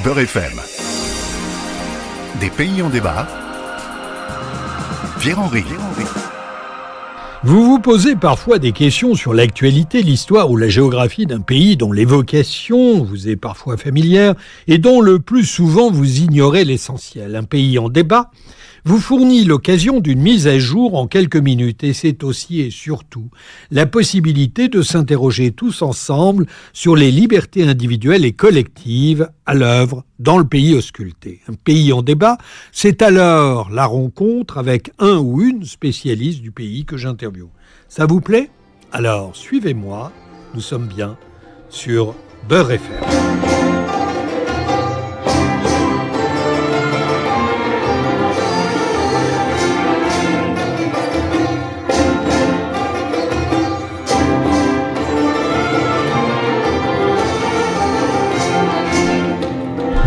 Beurre FM. Des pays en débat. Pierre-Henri. Vous vous posez parfois des questions sur l'actualité, l'histoire ou la géographie d'un pays dont l'évocation vous est parfois familière et dont le plus souvent vous ignorez l'essentiel. Un pays en débat vous fournit l'occasion d'une mise à jour en quelques minutes et c'est aussi et surtout la possibilité de s'interroger tous ensemble sur les libertés individuelles et collectives à l'œuvre dans le pays ausculté. Un pays en débat, c'est alors la rencontre avec un ou une spécialiste du pays que j'interviewe. Ça vous plaît ? Alors suivez-moi, nous sommes bien sur Beurre FM.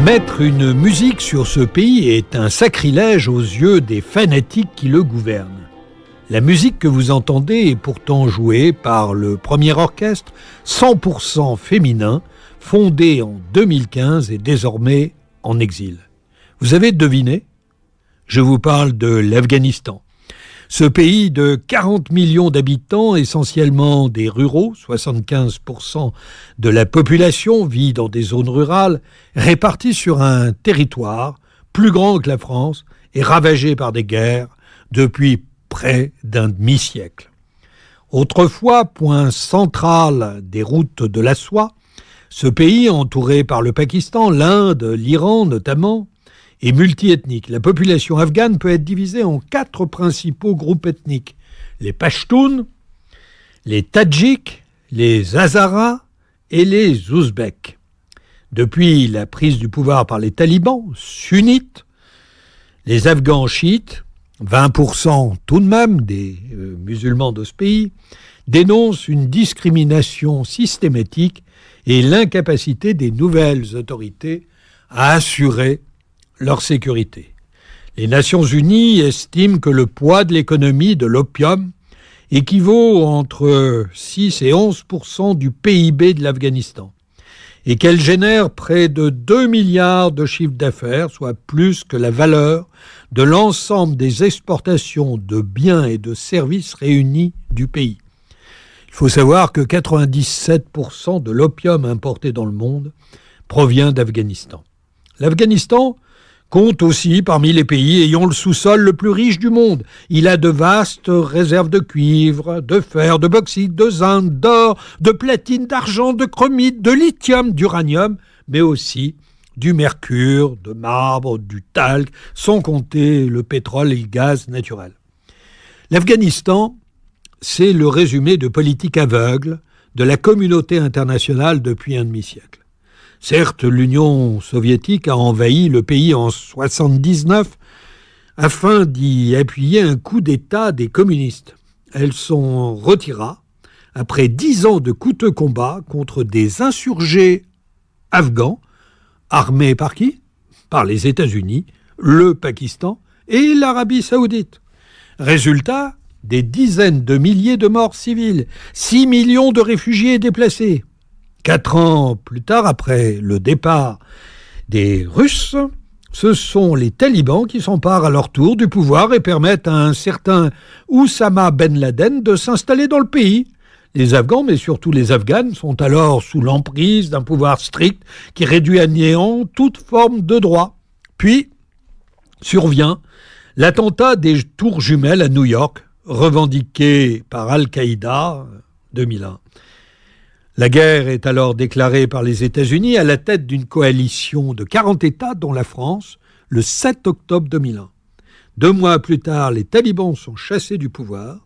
Mettre une musique sur ce pays est un sacrilège aux yeux des fanatiques qui le gouvernent. La musique que vous entendez est pourtant jouée par le premier orchestre 100% féminin, fondé en 2015 et désormais en exil. Vous avez deviné ? Je vous parle de l'Afghanistan. Ce pays de 40 millions d'habitants, essentiellement des ruraux, 75% de la population vit dans des zones rurales, réparties sur un territoire plus grand que la France et ravagé par des guerres depuis près d'un demi-siècle. Autrefois, point central des routes de la soie, ce pays, entouré par le Pakistan, l'Inde, l'Iran notamment, est multiethnique. La population afghane peut être divisée en 4 principaux groupes ethniques. Les Pashtuns, les Tadjiks, les Hazaras et les Ouzbeks. Depuis la prise du pouvoir par les talibans sunnites, les Afghans chiites, 20% tout de même des musulmans de ce pays, dénoncent une discrimination systématique et l'incapacité des nouvelles autorités à assurer leur sécurité. Les Nations Unies estiment que le poids de l'économie de l'opium équivaut entre 6 et 11% du PIB de l'Afghanistan et qu'elle génère près de 2 milliards de chiffre d'affaires, soit plus que la valeur de l'ensemble des exportations de biens et de services réunis du pays. Il faut savoir que 97% de l'opium importé dans le monde provient d'Afghanistan. L'Afghanistan compte aussi parmi les pays ayant le sous-sol le plus riche du monde. Il a de vastes réserves de cuivre, de fer, de bauxite, de zinc, d'or, de platine, d'argent, de chromite, de lithium, d'uranium, mais aussi du mercure, de marbre, du talc, sans compter le pétrole et le gaz naturel. L'Afghanistan, c'est le résumé de politique aveugle de la communauté internationale depuis un demi-siècle. Certes, l'Union soviétique a envahi le pays en 1979 afin d'y appuyer un coup d'État des communistes. Elle s'en retira après 10 ans de coûteux combats contre des insurgés afghans, armés par qui ? Par les États-Unis, le Pakistan et l'Arabie saoudite. Résultat, des dizaines de milliers de morts civiles, 6 millions de réfugiés déplacés. 4 ans plus tard, après le départ des Russes, ce sont les talibans qui s'emparent à leur tour du pouvoir et permettent à un certain Oussama Ben Laden de s'installer dans le pays. Les Afghans, mais surtout les Afghanes, sont alors sous l'emprise d'un pouvoir strict qui réduit à néant toute forme de droit. Puis survient l'attentat des tours jumelles à New York, revendiqué par Al-Qaïda 2001. La guerre est alors déclarée par les États-Unis à la tête d'une coalition de 40 États, dont la France, le 7 octobre 2001. 2 mois plus tard, les talibans sont chassés du pouvoir.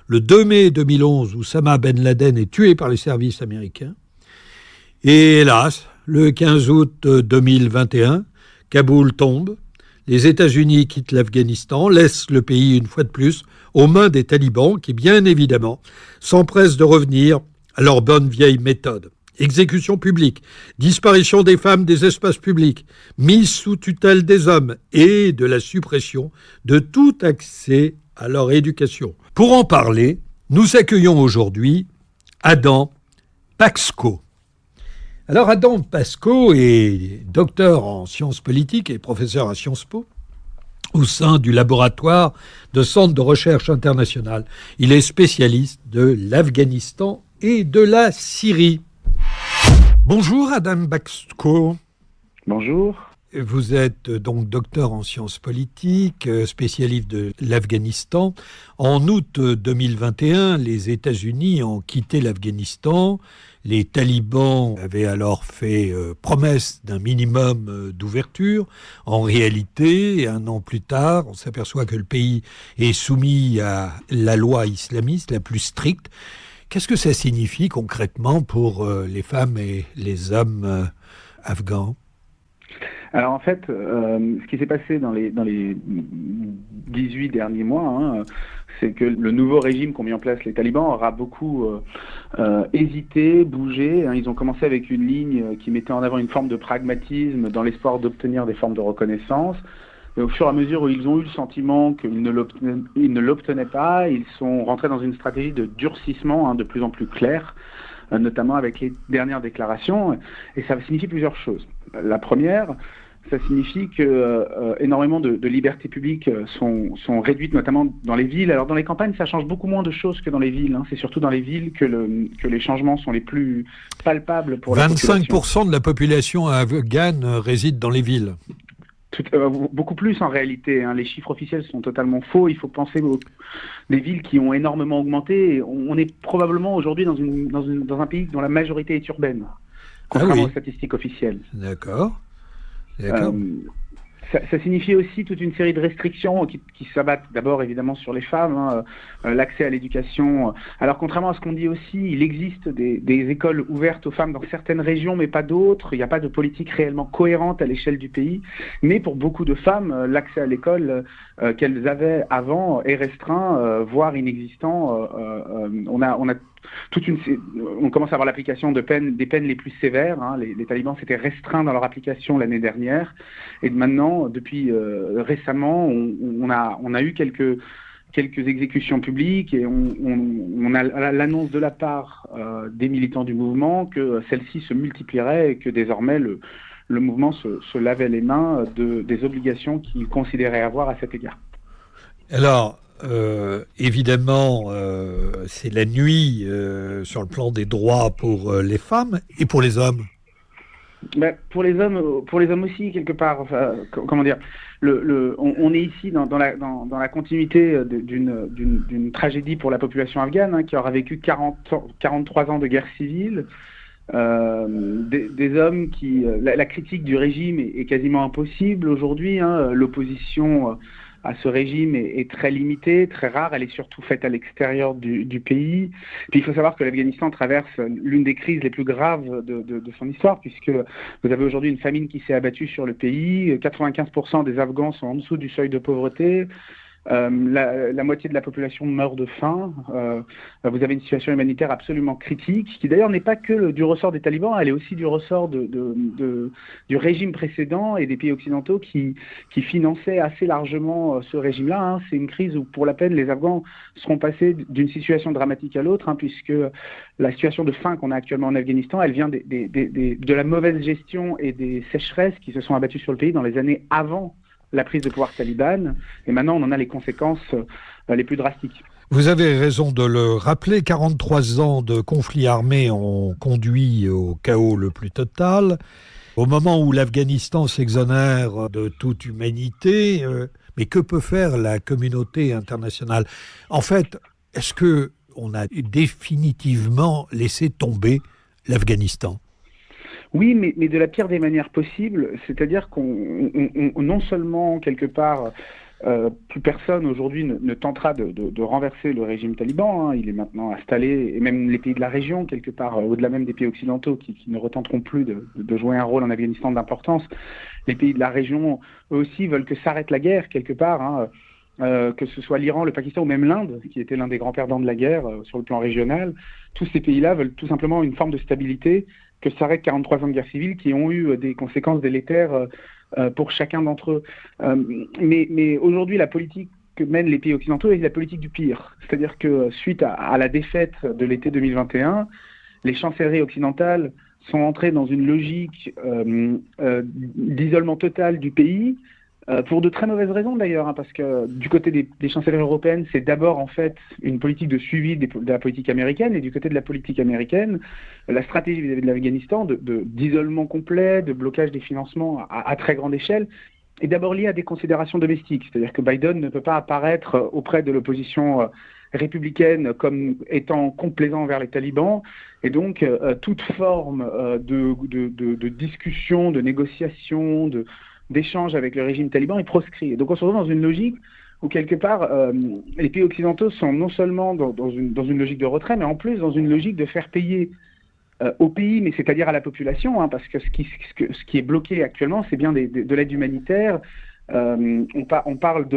Le 2 mai 2011, Oussama Ben Laden est tué par les services américains. Et hélas, le 15 août 2021, Kaboul tombe. Les États-Unis quittent l'Afghanistan, laissent le pays une fois de plus aux mains des talibans qui, bien évidemment, s'empressent de revenir à leur bonne vieille méthode. Exécution publique, disparition des femmes des espaces publics, mise sous tutelle des hommes et de la suppression de tout accès à leur éducation. Pour en parler, nous accueillons aujourd'hui Adam Paxco. Alors Adam Pasco est docteur en sciences politiques et professeur à Sciences Po au sein du laboratoire de Centre de recherche international. Il est spécialiste de l'Afghanistan et de la Syrie. Bonjour Adam Pasco. Bonjour. Vous êtes donc docteur en sciences politiques, spécialiste de l'Afghanistan. En août 2021, les États-Unis ont quitté l'Afghanistan. Les talibans avaient alors fait promesse d'un minimum d'ouverture. En réalité, un an plus tard, on s'aperçoit que le pays est soumis à la loi islamiste la plus stricte. Qu'est-ce que ça signifie concrètement pour les femmes et les hommes afghans ? Alors en fait, ce qui s'est passé dans les 18 derniers mois, c'est que le nouveau régime qu'ont mis en place les talibans aura beaucoup hésité, bougé. Ils ont commencé avec une ligne qui mettait en avant une forme de pragmatisme dans l'espoir d'obtenir des formes de reconnaissance. Et au fur et à mesure où ils ont eu le sentiment qu'ils ne l'obtenaient pas, ils sont rentrés dans une stratégie de durcissement de plus en plus claire, notamment avec les dernières déclarations. Et ça signifie plusieurs choses. La première, ça signifie que énormément de libertés publiques sont réduites, notamment dans les villes. Alors dans les campagnes, ça change beaucoup moins de choses que dans les villes. C'est surtout dans les villes que les changements sont les plus palpables pour la population. 25% de la population afghane réside dans les villes. Beaucoup plus en réalité. Les chiffres officiels sont totalement faux. Il faut penser aux des villes qui ont énormément augmenté. On est probablement aujourd'hui dans un pays dont la majorité est urbaine, contrairement aux statistiques officielles. D'accord. Ça signifie aussi toute une série de restrictions qui s'abattent d'abord évidemment sur les femmes, l'accès à l'éducation. Alors contrairement à ce qu'on dit aussi, il existe des écoles ouvertes aux femmes dans certaines régions mais pas d'autres. Il n'y a pas de politique réellement cohérente à l'échelle du pays. Mais pour beaucoup de femmes, l'accès à l'école qu'elles avaient avant est restreint, voire inexistant. On commence à avoir l'application des peines les plus sévères. Les talibans s'étaient restreints dans leur application l'année dernière. Et maintenant, depuis récemment, on a eu quelques exécutions publiques et on a l'annonce de la part des militants du mouvement que celle-ci se multiplierait et que désormais le mouvement se lavait les mains des obligations qu'il considérait avoir à cet égard. Alors, évidemment, c'est la nuit sur le plan des droits pour les femmes et pour les hommes. Pour les hommes aussi quelque part. Comment dire, on est ici dans la continuité d'une tragédie pour la population afghane qui aura vécu 43 ans de guerre civile. Des hommes qui la critique du régime est quasiment impossible aujourd'hui. L'opposition à ce régime est très limitée, très rare. Elle est surtout faite à l'extérieur du pays. Puis il faut savoir que l'Afghanistan traverse l'une des crises les plus graves de son histoire, puisque vous avez aujourd'hui une famine qui s'est abattue sur le pays. 95% des Afghans sont en dessous du seuil de pauvreté. La moitié de la population meurt de faim. Vous avez une situation humanitaire absolument critique, qui d'ailleurs n'est pas que du ressort des talibans, elle est aussi du ressort du régime précédent et des pays occidentaux qui finançaient assez largement ce régime-là. C'est une crise où, pour la peine, les Afghans seront passés d'une situation dramatique à l'autre, puisque la situation de faim qu'on a actuellement en Afghanistan, elle vient de la mauvaise gestion et des sécheresses qui se sont abattues sur le pays dans les années avant la prise de pouvoir talibane, et maintenant on en a les conséquences les plus drastiques. Vous avez raison de le rappeler, 43 ans de conflits armés ont conduit au chaos le plus total. Au moment où l'Afghanistan s'exonère de toute humanité, mais que peut faire la communauté internationale ? En fait, est-ce qu'on a définitivement laissé tomber l'Afghanistan ? Oui, mais de la pire des manières possibles, c'est-à-dire qu'on non seulement, quelque part, plus personne aujourd'hui ne tentera de renverser le régime taliban, il est maintenant installé, et même les pays de la région, quelque part, au-delà même des pays occidentaux qui ne retenteront plus de jouer un rôle en Afghanistan d'importance, les pays de la région, eux aussi, veulent que s'arrête la guerre, quelque part, que ce soit l'Iran, le Pakistan ou même l'Inde, qui était l'un des grands perdants de la guerre sur le plan régional. Tous ces pays-là veulent tout simplement une forme de stabilité, que s'arrêtent 43 ans de guerre civile qui ont eu des conséquences délétères pour chacun d'entre eux. Mais aujourd'hui, la politique que mènent les pays occidentaux est la politique du pire. C'est-à-dire que suite à la défaite de l'été 2021, les chancelleries occidentales sont entrés dans une logique d'isolement total du pays, pour de très mauvaises raisons d'ailleurs, parce que du côté des chancelleries européennes, c'est d'abord en fait une politique de suivi de la politique américaine, et du côté de la politique américaine, la stratégie vis-à-vis de l'Afghanistan d'isolement complet, de blocage des financements à très grande échelle, est d'abord liée à des considérations domestiques. C'est-à-dire que Biden ne peut pas apparaître auprès de l'opposition républicaine comme étant complaisant envers les talibans, et donc toute forme de discussion, de négociation, d'échange avec le régime taliban est proscrit. Et donc on se retrouve dans une logique où quelque part les pays occidentaux sont non seulement dans une logique de retrait, mais en plus dans une logique de faire payer au pays, mais c'est-à-dire à la population, parce que ce qui est bloqué actuellement, c'est bien de l'aide humanitaire. On parle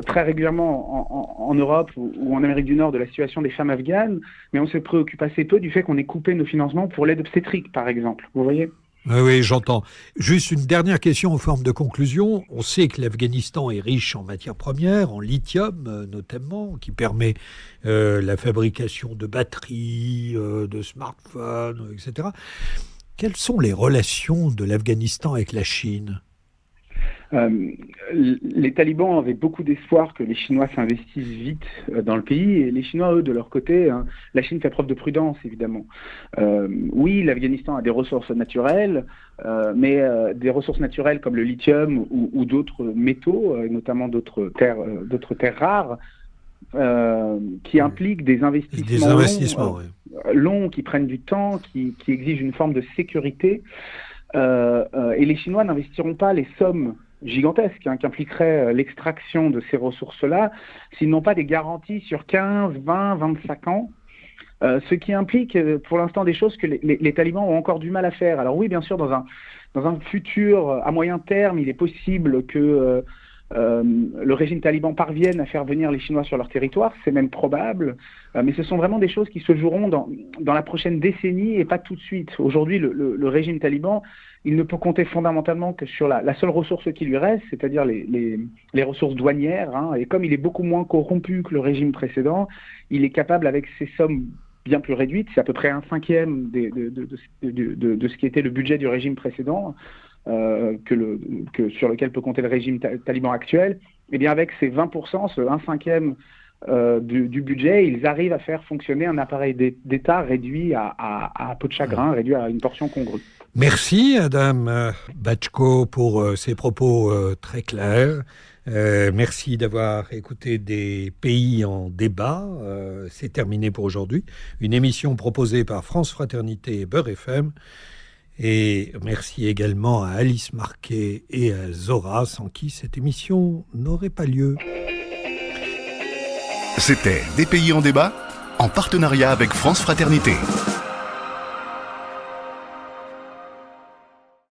très régulièrement en Europe ou en Amérique du Nord de la situation des femmes afghanes, mais on se préoccupe assez peu du fait qu'on ait coupé nos financements pour l'aide obstétrique, par exemple. Vous voyez ? Oui, j'entends. Juste une dernière question en forme de conclusion. On sait que l'Afghanistan est riche en matières premières, en lithium notamment, qui permet la fabrication de batteries, de smartphones, etc. Quelles sont les relations de l'Afghanistan avec la Chine ? Les talibans avaient beaucoup d'espoir que les Chinois s'investissent vite dans le pays, et les Chinois, eux, de leur côté, la Chine fait preuve de prudence, évidemment. Oui, l'Afghanistan a des ressources naturelles, mais des ressources naturelles comme le lithium ou d'autres métaux, notamment d'autres terres rares, qui impliquent des investissements longs, qui prennent du temps, qui exigent une forme de sécurité. Et les Chinois n'investiront pas les sommes gigantesques qu'impliquerait l'extraction de ces ressources-là s'ils n'ont pas des garanties sur 15, 20, 25 ans, ce qui implique pour l'instant des choses que les talibans ont encore du mal à faire. Alors oui, bien sûr, dans un futur à moyen terme, il est possible que le régime taliban parvienne à faire venir les Chinois sur leur territoire, c'est même probable, mais ce sont vraiment des choses qui se joueront dans la prochaine décennie et pas tout de suite. Aujourd'hui, le régime taliban, il ne peut compter fondamentalement que sur la seule ressource qui lui reste, c'est-à-dire les ressources douanières, et comme il est beaucoup moins corrompu que le régime précédent, il est capable, avec ces sommes bien plus réduites, c'est à peu près 1/5 de ce qui était le budget du régime précédent, sur lequel peut compter le régime taliban actuel, et bien avec ces 20%, ce 1/5 du budget, ils arrivent à faire fonctionner un appareil d'État réduit à peau de chagrin, réduit à une portion congrue. Merci Adam Batchko pour ces propos très clairs. Merci d'avoir écouté des pays en débat. C'est terminé pour aujourd'hui. Une émission proposée par France Fraternité et Beurre FM. Et merci également à Alice Marquet et à Zora, sans qui cette émission n'aurait pas lieu. C'était Des pays en débat, en partenariat avec France Fraternité.